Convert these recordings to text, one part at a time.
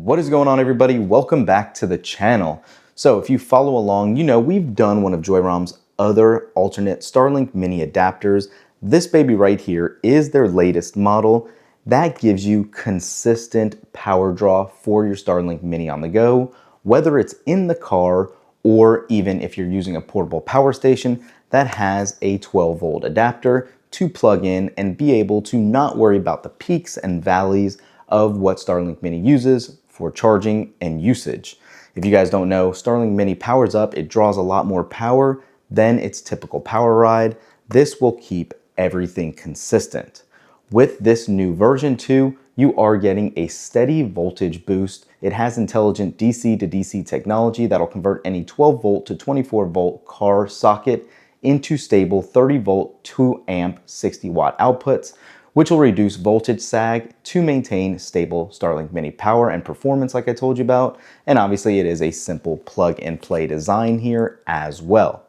What is going on, everybody? Welcome back to the channel. So if you follow along, you know we've done one of JOYROOM's other alternate Starlink Mini adapters. This baby right here is their latest model that gives you consistent power draw for your Starlink Mini on the go, whether it's in the car or even if you're using a portable power station that has a 12-volt adapter to plug in and be able to not worry about the peaks and valleys of what Starlink Mini uses for charging and usage. If you guys don't know, Starlink Mini powers up, it draws a lot more power than its typical power ride. This will keep everything consistent. With this new version 2, you are getting a steady voltage boost. It has intelligent DC to DC technology that'll convert any 12 volt to 24 volt car socket into stable 30 volt 2 amp 60 watt outputs, which will reduce voltage sag to maintain stable Starlink Mini power and performance like I told you about. And obviously it is a simple plug and play design here as well.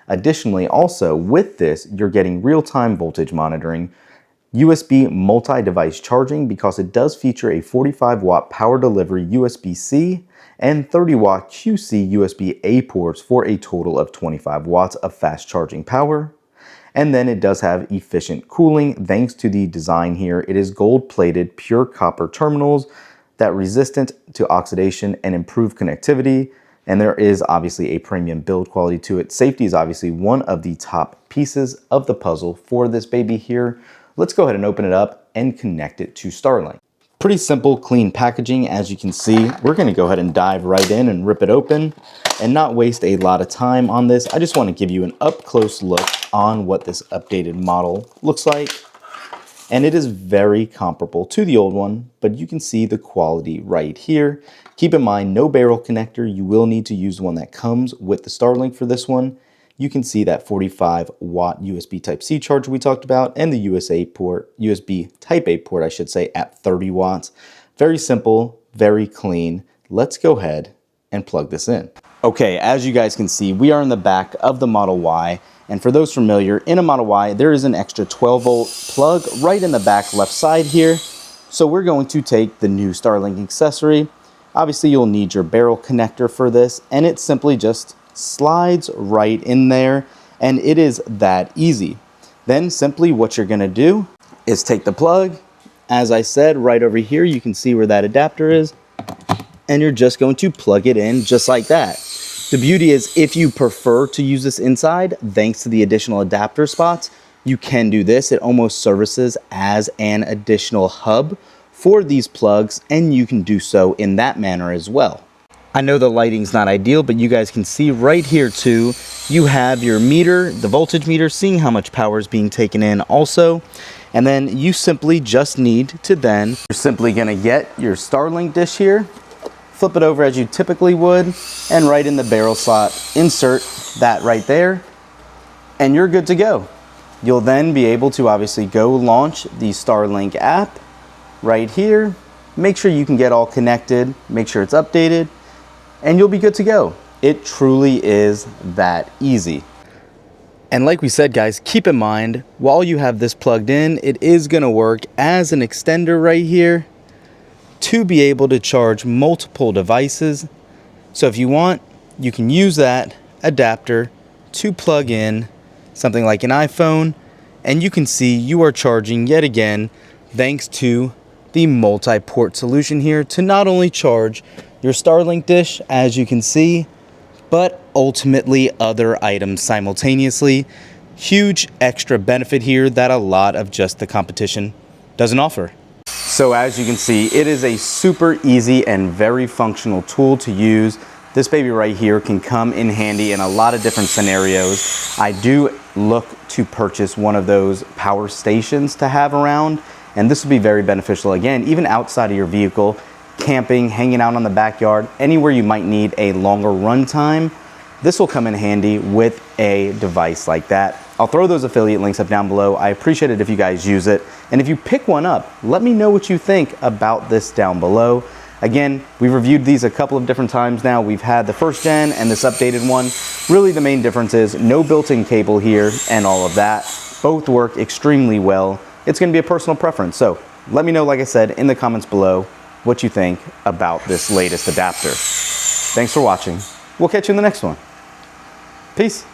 Additionally, also with this, you're getting real-time voltage monitoring, USB multi-device charging because it does feature a 45 watt power delivery USB-C and 30 watt QC USB-A ports for a total of 25 watts of fast charging power. And then it does have efficient cooling thanks to the design here. It is gold-plated pure copper terminals that are resistant to oxidation and improve connectivity. And there is obviously a premium build quality to it. Safety is obviously one of the top pieces of the puzzle for this baby here. Let's go ahead and open it up and connect it to Starlink. Pretty simple, clean packaging. As you can see, we're gonna go ahead and dive right in and rip it open and not waste a lot of time on this. I just wanna give you an up-close look on what this updated model looks like. And it is very comparable to the old one, but you can see the quality right here. Keep in mind, no barrel connector. You will need to use the one that comes with the Starlink for this one. You can see that 45 watt USB Type-C charger we talked about and the USB Type-A port, I should say, at 30 watts. Very simple, very clean. Let's go ahead and plug this in. Okay, as you guys can see, we are in the back of the Model Y. And for those familiar, in a Model Y, there is an extra 12 volt plug right in the back left side here. So we're going to take the new Starlink accessory. Obviously, you'll need your barrel connector for this, and it simply just slides right in there, and it is that easy. Then simply what you're gonna do is take the plug, as I said, right over here, you can see where that adapter is, and you're just going to plug it in just like that. The beauty is if you prefer to use this inside, thanks to the additional adapter spots, you can do this. It almost services as an additional hub for these plugs, and you can do so in that manner as well. I know the lighting's not ideal, but you guys can see right here too, you have your meter, the voltage meter, seeing how much power is being taken in also. And then you simply just need to then, you're simply gonna get your Starlink dish here, flip it over as you typically would, and right in the barrel slot, insert that right there, and you're good to go. You'll then be able to obviously go launch the Starlink app right here, make sure you can get all connected, make sure it's updated, and you'll be good to go. It truly is that easy. And like we said, guys, keep in mind, while you have this plugged in, it is gonna work as an extender right here to be able to charge multiple devices. So if you want, you can use that adapter to plug in something like an iPhone, and you can see you are charging yet again, thanks to the multi-port solution here to not only charge your Starlink dish, as you can see, but ultimately other items simultaneously. Huge extra benefit here that a lot of just the competition doesn't offer. So as you can see, it is a super easy and very functional tool to use. This baby right here can come in handy in a lot of different scenarios. I do look to purchase one of those power stations to have around, and this will be very beneficial again, even outside of your vehicle, camping, hanging out on the backyard, anywhere you might need a longer run time. This will come in handy with a device like that. I'll throw those affiliate links up down below. I appreciate it if you guys use it. And if you pick one up, let me know what you think about this down below. Again, we've reviewed these a couple of different times now. We've had the first gen and this updated one. Really the main difference is no built-in cable here and all of that. Both work extremely well. It's gonna be a personal preference. So let me know, like I said, in the comments below. what you think about this latest adapter. Thanks for watching. We'll catch you in the next one. Peace.